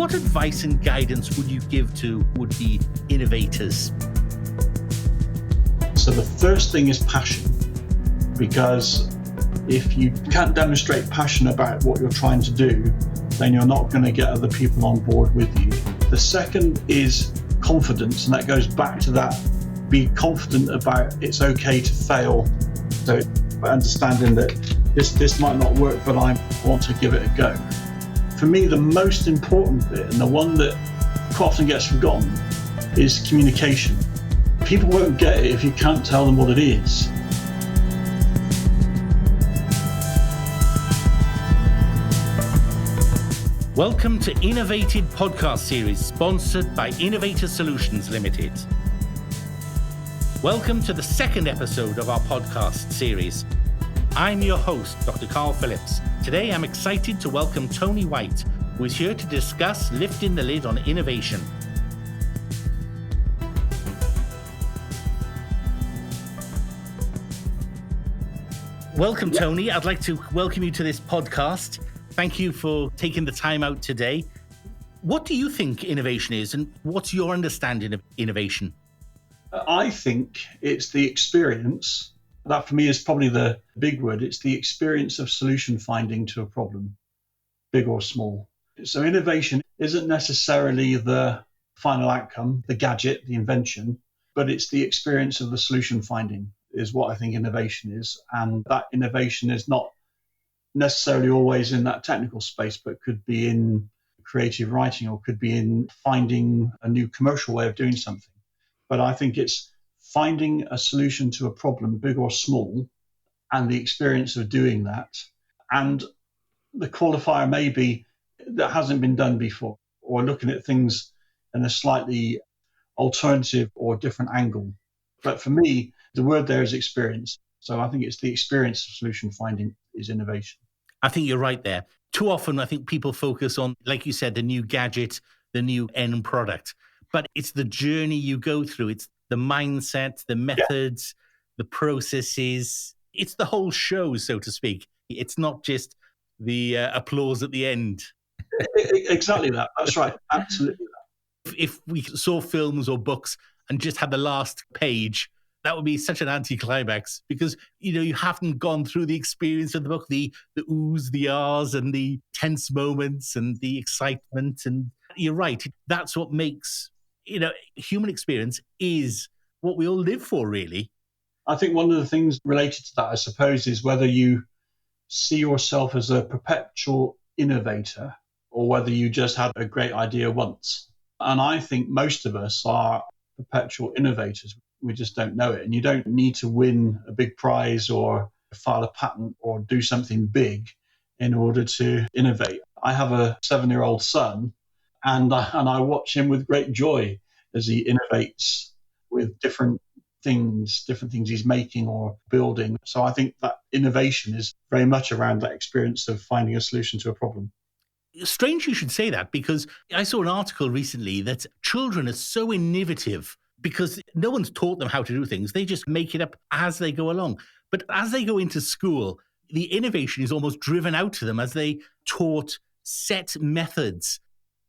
What advice and guidance would you give to would-be innovators? So the first thing is passion, because if you can't demonstrate passion about what you're trying to do, then you're not going to get other people on board with you. The second is confidence, and that goes back to that, be confident about it's okay to fail. So understanding that this might not work, but I want to give it a go. For me, the most important bit, and the one that quite often gets forgotten, is communication. People won't get it if you can't tell them what it is. Welcome to Innovated Podcast Series, sponsored by Innovator Solutions Limited. Welcome to the second episode of our podcast series. I'm your host, Dr. Carl Phillips. Today, I'm excited to welcome Tony White, who is here to discuss lifting the lid on innovation. Welcome, Tony. I'd like to welcome you to this podcast. Thank you for taking the time out today. What do you think innovation is, and what's your understanding of innovation? I think it's the experience. That for me is probably the big word. It's the experience of solution finding to a problem, big or small. So innovation isn't necessarily the final outcome, the gadget, the invention, but it's the experience of the solution finding is what I think innovation is. And that innovation is not necessarily always in that technical space, but could be in creative writing or could be in finding a new commercial way of doing something. But I think it's finding a solution to a problem, big or small, and the experience of doing that. And the qualifier may be that hasn't been done before, or looking at things in a slightly alternative or different angle. But for me, the word there is experience. So I think it's the experience of solution finding is innovation. I think you're right there. Too often, I think people focus on, like you said, the new gadget, the new end product. But it's the journey you go through. It's the mindset, the methods, the processes. It's the whole show, so to speak. It's not just the applause at the end. Exactly that. That's right. Absolutely that. If we saw films or books and just had the last page, that would be such an anticlimax because, you haven't gone through the experience of the book, the oohs, the ahs, and the tense moments and the excitement. And you're right. That's what makes, human experience is what we all live for, really. I think one of the things related to that, I suppose, is whether you see yourself as a perpetual innovator or whether you just had a great idea once. And I think most of us are perpetual innovators. We just don't know it. And you don't need to win a big prize or file a patent or do something big in order to innovate. I have a 7-year-old son, and I watch him with great joy as he innovates with different things he's making or building. So I think that innovation is very much around that experience of finding a solution to a problem. Strange you should say that, because I saw an article recently that children are so innovative because no one's taught them how to do things. They just make it up as they go along. But as they go into school, the innovation is almost driven out to them as they taught set methods.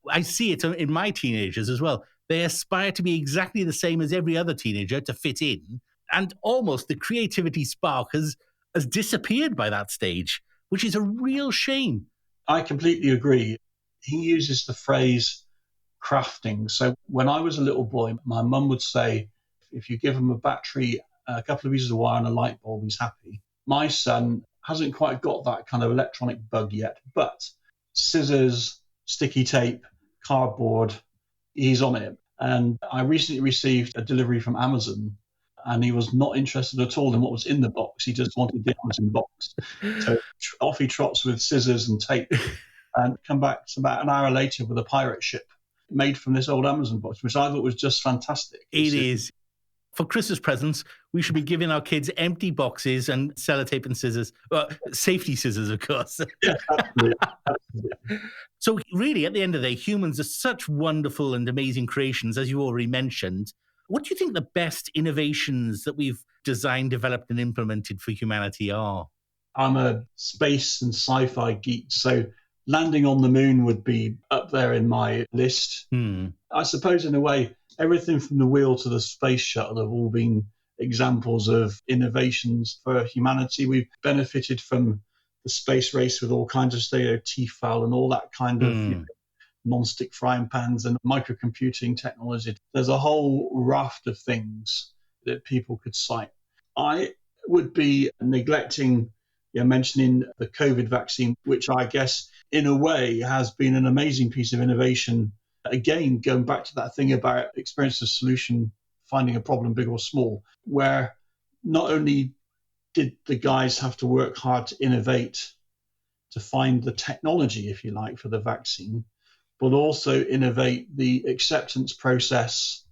I see it in my teenagers as well. They aspire to be exactly the same as every other teenager to fit in. And almost the creativity spark has disappeared by that stage, which is a real shame. I completely agree. He uses the phrase crafting. So when I was a little boy, my mum would say, if you give him a battery, a couple of pieces of wire and a light bulb, he's happy. My son hasn't quite got that kind of electronic bug yet, but scissors, sticky tape, cardboard, he's on it. And I recently received a delivery from Amazon, and he was not interested at all in what was in the box. He just wanted the Amazon box. So off he trots with scissors and tape and come back about an hour later with a pirate ship made from this old Amazon box, which I thought was just fantastic. It is. For Christmas presents, we should be giving our kids empty boxes and sellotape and scissors. Well, safety scissors, of course. Yeah, absolutely. So really, at the end of the day, humans are such wonderful and amazing creations, as you already mentioned. What do you think the best innovations that we've designed, developed, and implemented for humanity are? I'm a space and sci-fi geek, so landing on the moon would be up there in my list. Hmm. I suppose, in a way, everything from the wheel to the space shuttle have all been examples of innovations for humanity. We've benefited from the space race with all kinds of stereo Tefal and all that kind of Hmm. non-stick frying pans and microcomputing technology. There's a whole raft of things that people could cite. I would be neglecting mentioning the COVID vaccine, which I guess in a way has been an amazing piece of innovation. Again, going back to that thing about experience of solution, finding a problem big or small, where not only did the guys have to work hard to innovate to find the technology, if you like, for the vaccine, but also innovate the acceptance process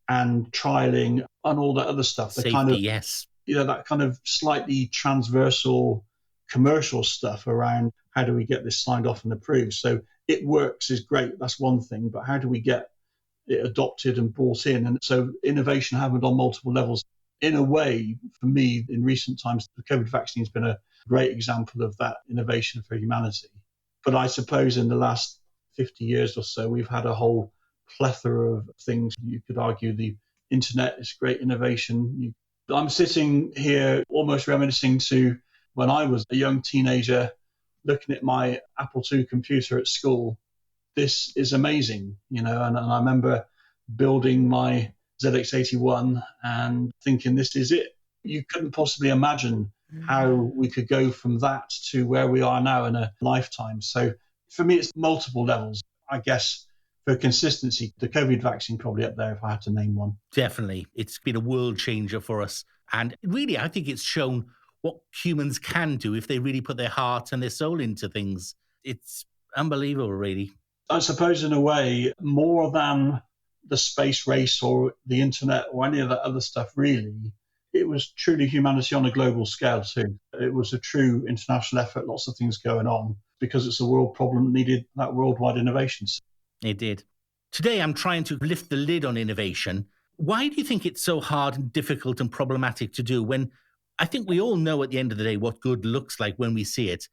and trialing and all that other stuff. The kind Safety, of, yes. that kind of slightly transversal commercial stuff around how do we get this signed off and approved. So it works is great. That's one thing, but how do we get it adopted and brought in? And so innovation happened on multiple levels. In a way, for me, in recent times, the COVID vaccine has been a great example of that innovation for humanity. But I suppose in the last 50 years or so, we've had a whole plethora of things. You could argue the internet is great innovation. I'm sitting here almost reminiscing to when I was a young teenager looking at my Apple II computer at school. This is amazing, and I remember building my ZX81 and thinking this is it. You couldn't possibly imagine how we could go from that to where we are now in a lifetime. So for me, it's multiple levels. I guess for consistency, the COVID vaccine probably up there if I had to name one. Definitely. It's been a world changer for us. And really, I think it's shown what humans can do if they really put their heart and their soul into things. It's unbelievable, really. I suppose in a way, more than the space race or the internet or any of that other stuff, really, it was truly humanity on a global scale too. It was a true international effort, lots of things going on, because it's a world problem that needed that worldwide innovation. It did. Today, I'm trying to lift the lid on innovation. Why do you think it's so hard and difficult and problematic to do when I think we all know at the end of the day what good looks like when we see it?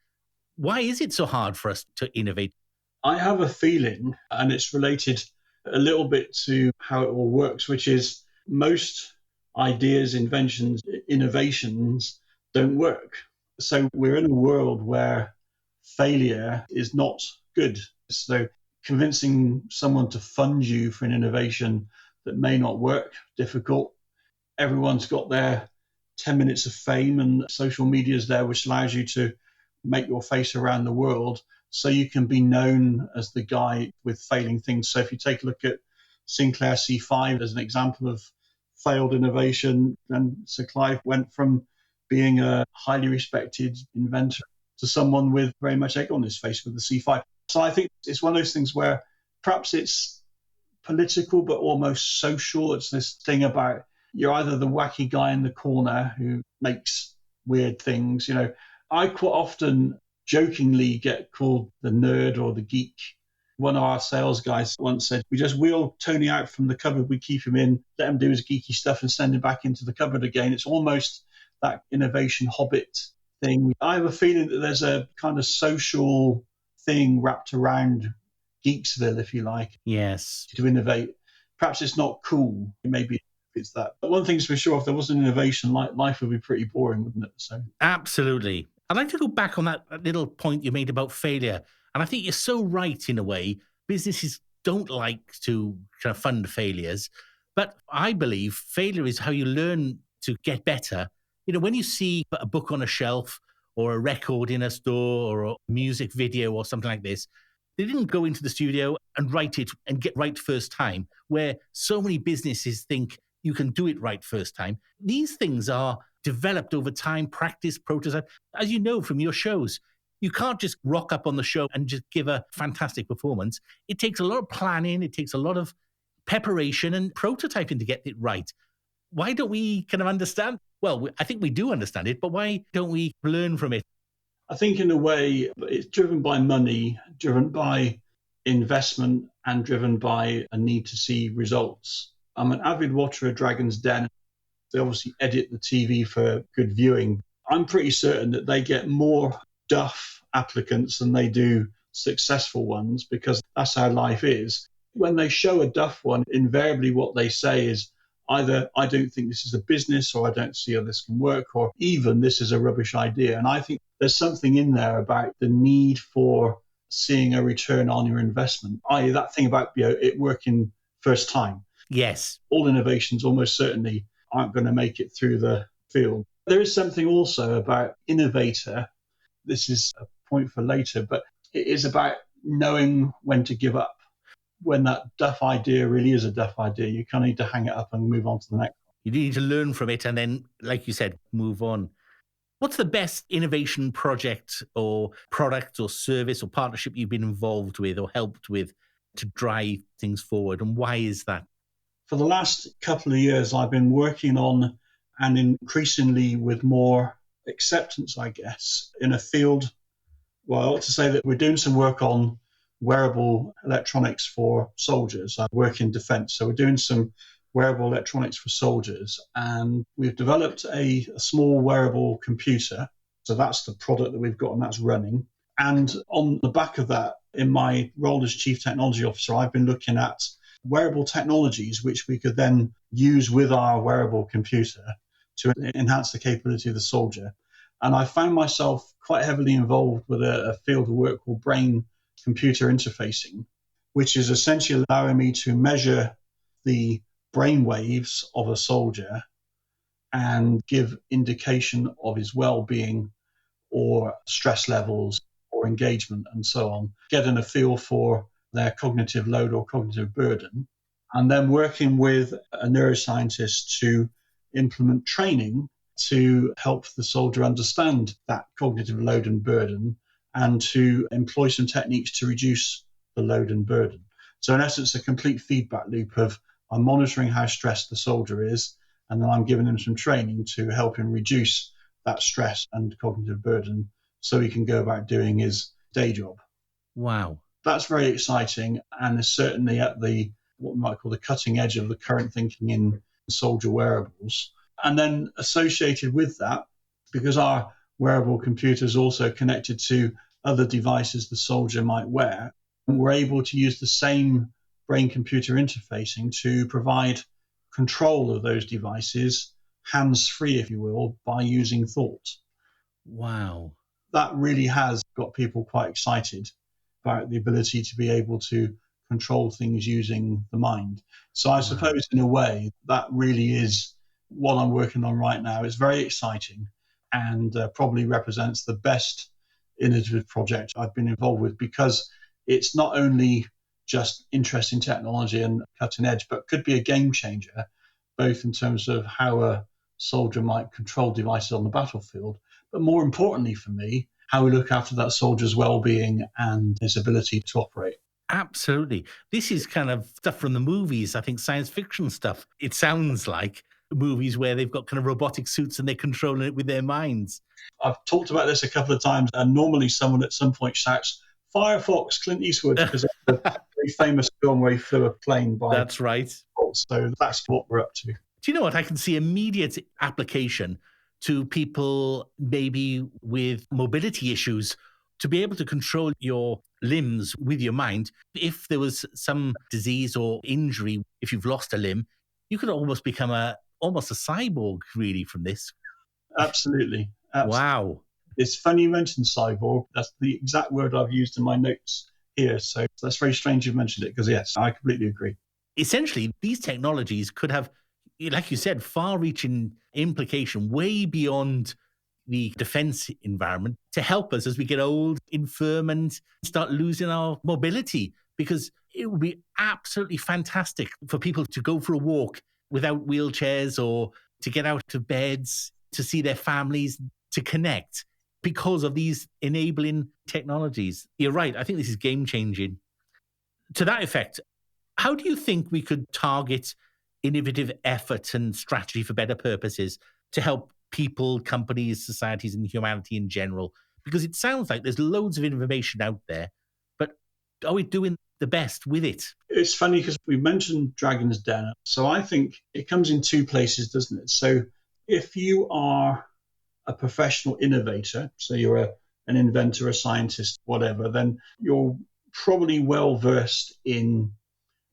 Why is it so hard for us to innovate? I have a feeling, and it's related a little bit to how it all works, which is most ideas, inventions, innovations don't work. So we're in a world where failure is not good. So convincing someone to fund you for an innovation that may not work, difficult. Everyone's got their 10 minutes of fame, and social media is there, which allows you to make your face around the world so you can be known as the guy with failing things. So if you take a look at Sinclair C5 as an example of failed innovation, and Sir Clive went from being a highly respected inventor to someone with very much egg on his face with the C5. So I think it's one of those things where perhaps it's political but almost social. It's this thing about you're either the wacky guy in the corner who makes weird things. I quite often jokingly get called the nerd or the geek. One of our sales guys once said, we just wheel Tony out from the cupboard, we keep him in, let him do his geeky stuff and send him back into the cupboard again. It's almost that innovation hobbit thing. I have a feeling that there's a kind of social thing wrapped around Geeksville, if you like. Yes. To innovate. Perhaps it's not cool. Maybe it's that. But one thing's for sure, if there wasn't innovation, life would be pretty boring, wouldn't it? So Absolutely. I'd like to go back on that little point you made about failure. And I think you're so right in a way. Businesses don't like to kind of fund failures. But I believe failure is how you learn to get better. When you see a book on a shelf or a record in a store or a music video or something like this, they didn't go into the studio and write it and get right first time, where so many businesses think you can do it right first time. These things are developed over time, practice, prototype. As you know from your shows, you can't just rock up on the show and just give a fantastic performance. It takes a lot of planning. It takes a lot of preparation and prototyping to get it right. Why don't we kind of understand? Well, I think we do understand it, but why don't we learn from it? I think in a way it's driven by money, driven by investment, and driven by a need to see results. I'm an avid watcher of Dragon's Den. They obviously edit the TV for good viewing. I'm pretty certain that they get more duff applicants than they do successful ones, because that's how life is. When they show a duff one, invariably what they say is either, I don't think this is a business, or I don't see how this can work, or even this is a rubbish idea. And I think there's something in there about the need for seeing a return on your investment, i.e. that thing about it working first time. Yes. All innovations almost certainly aren't going to make it through the field. There is something also about innovator. This is a point for later, but it is about knowing when to give up. When that duff idea really is a duff idea, you kind of need to hang it up and move on to the next. You need to learn from it and then, like you said, move on. What's the best innovation project or product or service or partnership you've been involved with or helped with to drive things forward? And why is that? For the last couple of years, I've been working on, and increasingly with more acceptance, I guess, in a field. Well, I ought to say that we're doing some work on wearable electronics for soldiers. I work in defense, so we're doing some wearable electronics for soldiers, and we've developed a small wearable computer. So that's the product that we've got, and that's running. And on the back of that, in my role as Chief Technology Officer, I've been looking at wearable technologies which we could then use with our wearable computer to enhance the capability of the soldier. And I found myself quite heavily involved with a field of work called brain-computer interfacing, which is essentially allowing me to measure the brain waves of a soldier and give indication of his well-being or stress levels or engagement and so on, getting a feel for their cognitive load or cognitive burden, and then working with a neuroscientist to implement training to help the soldier understand that cognitive load and burden and to employ some techniques to reduce the load and burden. So in essence, a complete feedback loop of I'm monitoring how stressed the soldier is, and then I'm giving him some training to help him reduce that stress and cognitive burden so he can go about doing his day job. Wow. That's very exciting, and is certainly at the what we might call the cutting edge of the current thinking in soldier wearables. And then associated with that, because our wearable computer is also connected to other devices the soldier might wear, and we're able to use the same brain-computer interfacing to provide control of those devices, hands-free, if you will, by using thought. Wow. That really has got people quite excited about the ability to be able to control things using the mind. So I suppose in a way that really is what I'm working on right now. It's very exciting and probably represents the best innovative project I've been involved with, because it's not only just interesting technology and cutting edge, but could be a game changer, both in terms of how a soldier might control devices on the battlefield, but more importantly for me, how we look after that soldier's well-being and his ability to operate. Absolutely. This is kind of stuff from the movies, I think science fiction stuff. It sounds like movies where they've got kind of robotic suits and they're controlling it with their minds. I've talked about this a couple of times, and normally someone at some point shouts, Firefox, Clint Eastwood, because it's a very famous film where he flew a plane by. That's right. So that's what we're up to. Do you know what? I can see immediate application to people maybe with mobility issues to be able to control your limbs with your mind. If there was some disease or injury, if you've lost a limb, you could almost become almost a cyborg really from this. Absolutely. Wow. It's funny you mentioned cyborg. That's the exact word I've used in my notes here. So that's very strange you've mentioned it, because yes, I completely agree. Essentially, these technologies could have, like you said, far-reaching implication way beyond the defense environment to help us as we get old, infirm, and start losing our mobility, because it would be absolutely fantastic for people to go for a walk without wheelchairs or to get out of beds, to see their families, to connect because of these enabling technologies. You're right. I think this is game-changing. To that effect, how do you think we could target innovative effort and strategy for better purposes to help people, companies, societies, and humanity in general? Because it sounds like there's loads of information out there, but are we doing the best with it? It's funny because we mentioned Dragon's Den. So I think it comes in two places, doesn't it? So if you are a professional innovator, so you're an inventor, a scientist, whatever, then you're probably well versed in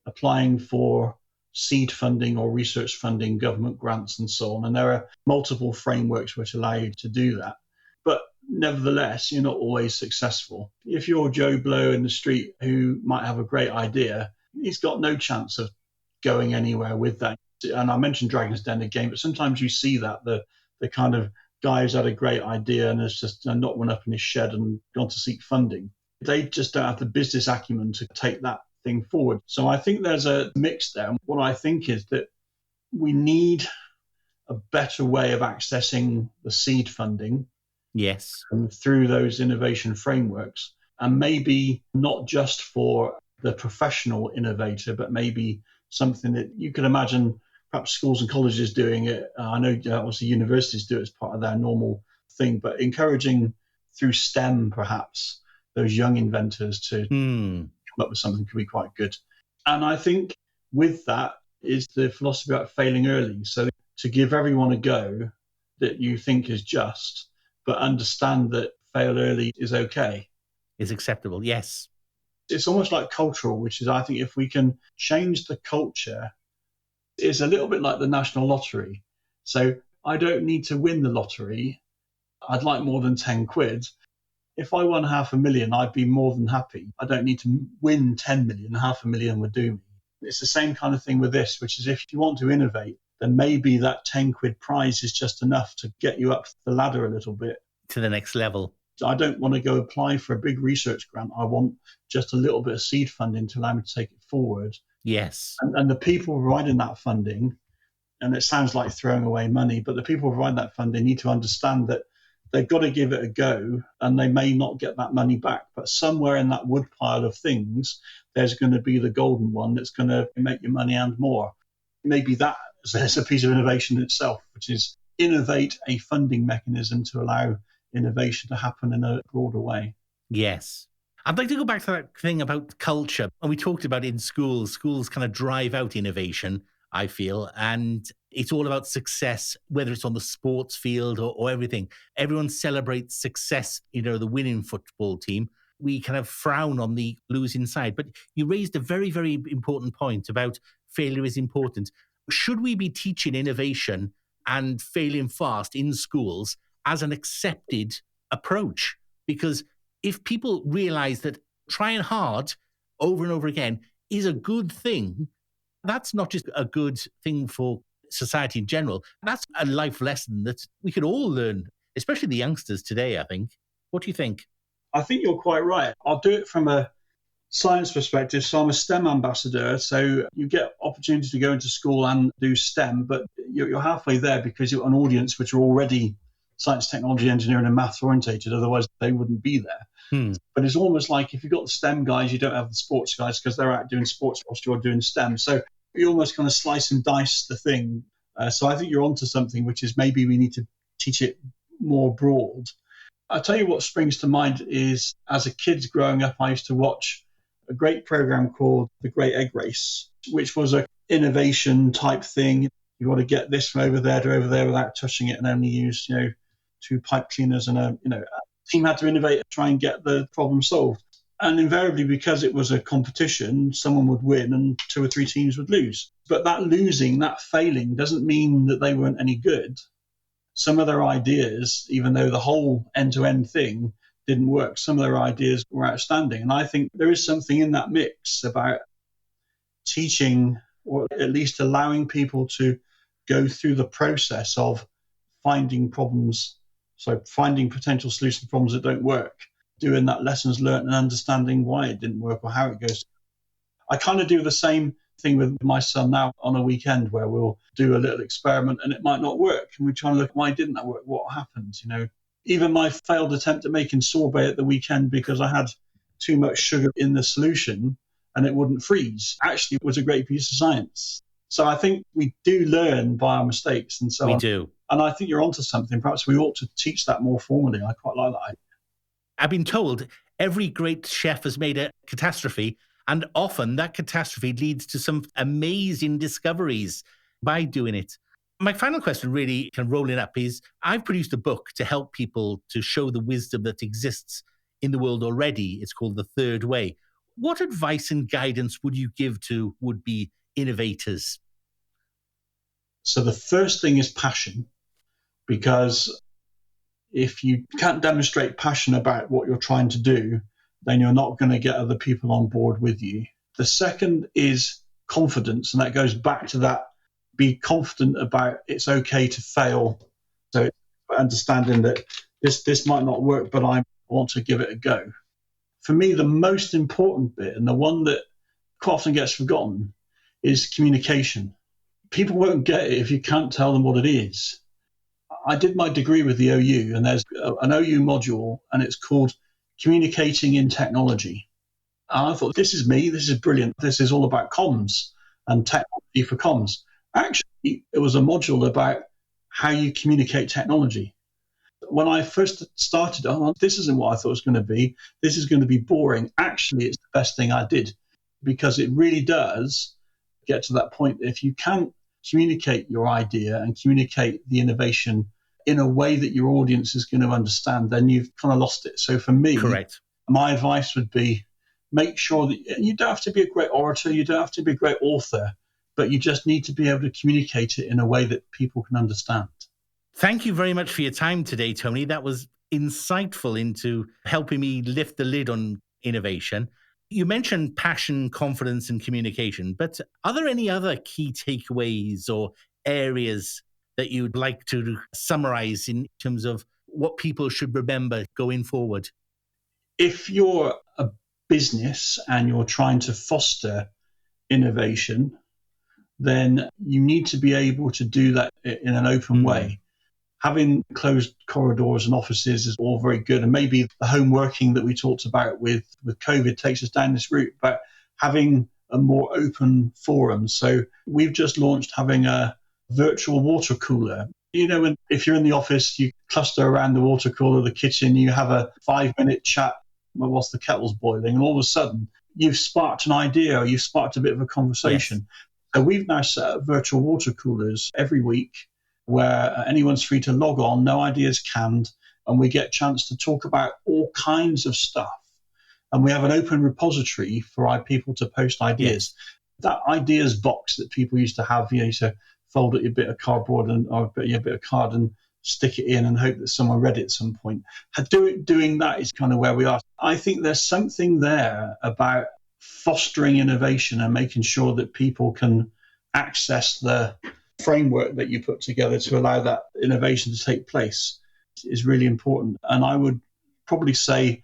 applying for seed funding or research funding, government grants, and so on. And there are multiple frameworks which allow you to do that. But nevertheless, you're not always successful. If you're Joe Blow in the street who might have a great idea, he's got no chance of going anywhere with that. And I mentioned Dragon's Den again, but sometimes you see that the kind of guy who's had a great idea and has just knocked one up in his shed and gone to seek funding. They just don't have the business acumen to take that thing forward. So I think there's a mix there. What I think is that we need a better way of accessing the seed funding. Yes. Through those innovation frameworks, and maybe not just for the professional innovator, but maybe something that you could imagine perhaps schools and colleges doing it. I know obviously universities do it as part of their normal thing, but encouraging through STEM perhaps those young inventors to come up with something could be quite good. And I think with that is the philosophy about failing early. So to give everyone a go that you think is just, but understand that fail early is okay. Is acceptable, yes. It's almost like cultural, which is, I think, if we can change the culture, it's a little bit like the national lottery. So I don't need to win the lottery. I'd like more than 10 quid. If I won 500,000, I'd be more than happy. I don't need to win 10 million. 500,000 would do me. It's the same kind of thing with this, which is if you want to innovate, then maybe that 10 quid prize is just enough to get you up the ladder a little bit. To the next level. I don't want to go apply for a big research grant. I want just a little bit of seed funding to allow me to take it forward. Yes. And the people providing that funding, and it sounds like throwing away money, but the people providing that funding need to understand that they've got to give it a go and they may not get that money back. But somewhere in that woodpile of things, there's going to be the golden one that's going to make you money and more. Maybe that is a piece of innovation itself, which is innovate a funding mechanism to allow innovation to happen in a broader way. Yes. I'd like to go back to that thing about culture. And we talked about in schools. Schools kind of drive out innovation, I feel. And it's all about success, whether it's on the sports field or everything. Everyone celebrates success, the winning football team. We kind of frown on the losing side. But you raised a very, very important point about failure is important. Should we be teaching innovation and failing fast in schools as an accepted approach? Because if people realize that trying hard over and over again is a good thing, that's not just a good thing for society in general. That's a life lesson that we could all learn, especially the youngsters today, I think. What do you think? I think you're quite right. I'll do it from a science perspective. So I'm a STEM ambassador. So you get opportunity to go into school and do STEM, but you're halfway there because you're an audience which are already science, technology, engineering, and maths orientated. Otherwise, they wouldn't be there. But it's almost like if you've got the STEM guys, you don't have the sports guys because they're out doing sports whilst you're doing STEM. So you almost kind of slice and dice the thing. So I think you're onto something, which is maybe we need to teach it more broad. I'll tell you what springs to mind is as a kid growing up, I used to watch a great program called The Great Egg Race, which was an innovation type thing. You want to get this from over there to over there without touching it and only use, 2 pipe cleaners and a team had to innovate and try and get the problem solved. And invariably, because it was a competition, someone would win and 2 or 3 teams would lose. But that losing, that failing, doesn't mean that they weren't any good. Some of their ideas, even though the whole end-to-end thing didn't work, some of their ideas were outstanding. And I think there is something in that mix about teaching, or at least allowing people to go through the process of finding problems, so finding potential solution problems that don't work, doing that lessons learned and understanding why it didn't work or how it goes. I kind of do the same thing with my son now on a weekend where we'll do a little experiment and it might not work. And we try and look, why didn't that work? What happened? Even my failed attempt at making sorbet at the weekend because I had too much sugar in the solution and it wouldn't freeze actually was a great piece of science. So I think we do learn by our mistakes and so on. We do. And I think you're onto something. Perhaps we ought to teach that more formally. I quite like that idea. I've been told every great chef has made a catastrophe, and often that catastrophe leads to some amazing discoveries by doing it. My final question, really kind of rolling up, is I've produced a book to help people to show the wisdom that exists in the world already. It's called The Third Way. What advice and guidance would you give to would-be innovators? So the first thing is passion, because if you can't demonstrate passion about what you're trying to do, then you're not going to get other people on board with you. The second is confidence, and that goes back to that: be confident about it's okay to fail. So understanding that this might not work, but I want to give it a go. For me, the most important bit, and the one that quite often gets forgotten, is communication. People won't get it if you can't tell them what it is. I did my degree with the OU, and there's an OU module, and it's called Communicating in Technology. And I thought, this is me, this is brilliant. This is all about comms and technology for comms. Actually, it was a module about how you communicate technology. When I first started, this isn't what I thought it was going to be. This is going to be boring. Actually, it's the best thing I did, because it really does get to that point. If you can't communicate your idea and communicate the innovation in a way that your audience is going to understand, then you've kind of lost it. So for me, Correct. My advice would be make sure that you don't have to be a great orator, you don't have to be a great author, but you just need to be able to communicate it in a way that people can understand. Thank you very much for your time today, Tony. That was insightful into helping me lift the lid on innovation. You mentioned passion, confidence, and communication, but are there any other key takeaways or areas that you'd like to summarize in terms of what people should remember going forward? If you're a business and you're trying to foster innovation, then you need to be able to do that in an open way. Having closed corridors and offices is all very good. And maybe the home working that we talked about with COVID takes us down this route, but having a more open forum. So we've just launched having a virtual water cooler. You know, if you're in the office, you cluster around the water cooler, the kitchen, you have a 5-minute chat whilst the kettle's boiling, and all of a sudden you've sparked an idea, or you've sparked a bit of a conversation. Yes. So we've now set up virtual water coolers every week where anyone's free to log on, no ideas canned, and we get a chance to talk about all kinds of stuff. And we have an open repository for our people to post ideas. Yes. That ideas box that people used to have, you used to fold up your bit of cardboard or your bit of card and stick it in and hope that someone read it at some point. Doing that is kind of where we are. I think there's something there about fostering innovation and making sure that people can access the framework that you put together to allow that innovation to take place is really important. And I would probably say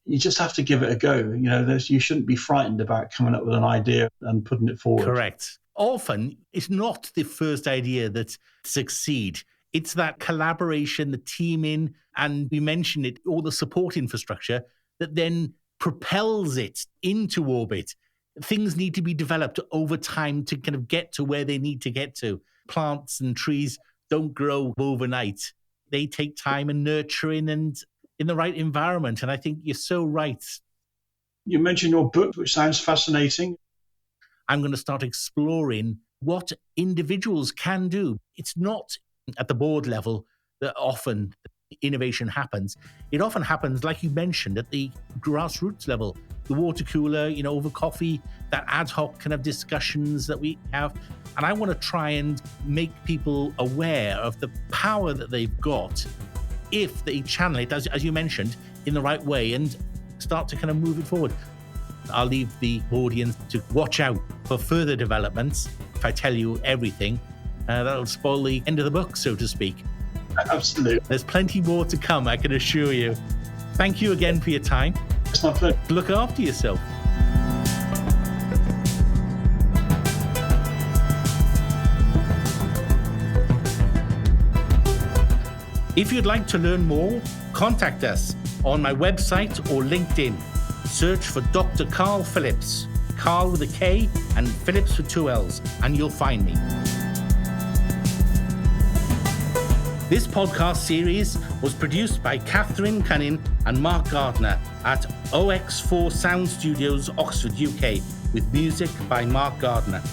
you just have to give it a go. You know, you shouldn't be frightened about coming up with an idea and putting it forward. Correct. Often, it's not the first idea that succeeds. It's that collaboration, the teaming, and we mentioned it, all the support infrastructure that then propels it into orbit. Things need to be developed over time to kind of get to where they need to get to. Plants and trees don't grow overnight. They take time and nurturing and in the right environment. And I think you're so right. You mentioned your book, which sounds fascinating. I'm going to start exploring what individuals can do. It's not at the board level that often innovation happens. It often happens, like you mentioned, at the grassroots level. The water cooler, over coffee, that ad hoc kind of discussions that we have. And I want to try and make people aware of the power that they've got if they channel it, as you mentioned, in the right way and start to kind of move it forward. I'll leave the audience to watch out for further developments. If I tell you everything, that'll spoil the end of the book, so to speak. Absolutely. There's plenty more to come, I can assure you. Thank you again for your time. It's my pleasure. Look after yourself. If you'd like to learn more, contact us on my website or LinkedIn. Search for Dr. Carl Phillips, Carl with a K and Phillips with 2 L's, and you'll find me. This podcast series was produced by Catherine Cunning and Mark Gardner at OX4 Sound Studios, Oxford, UK, with music by Mark Gardner.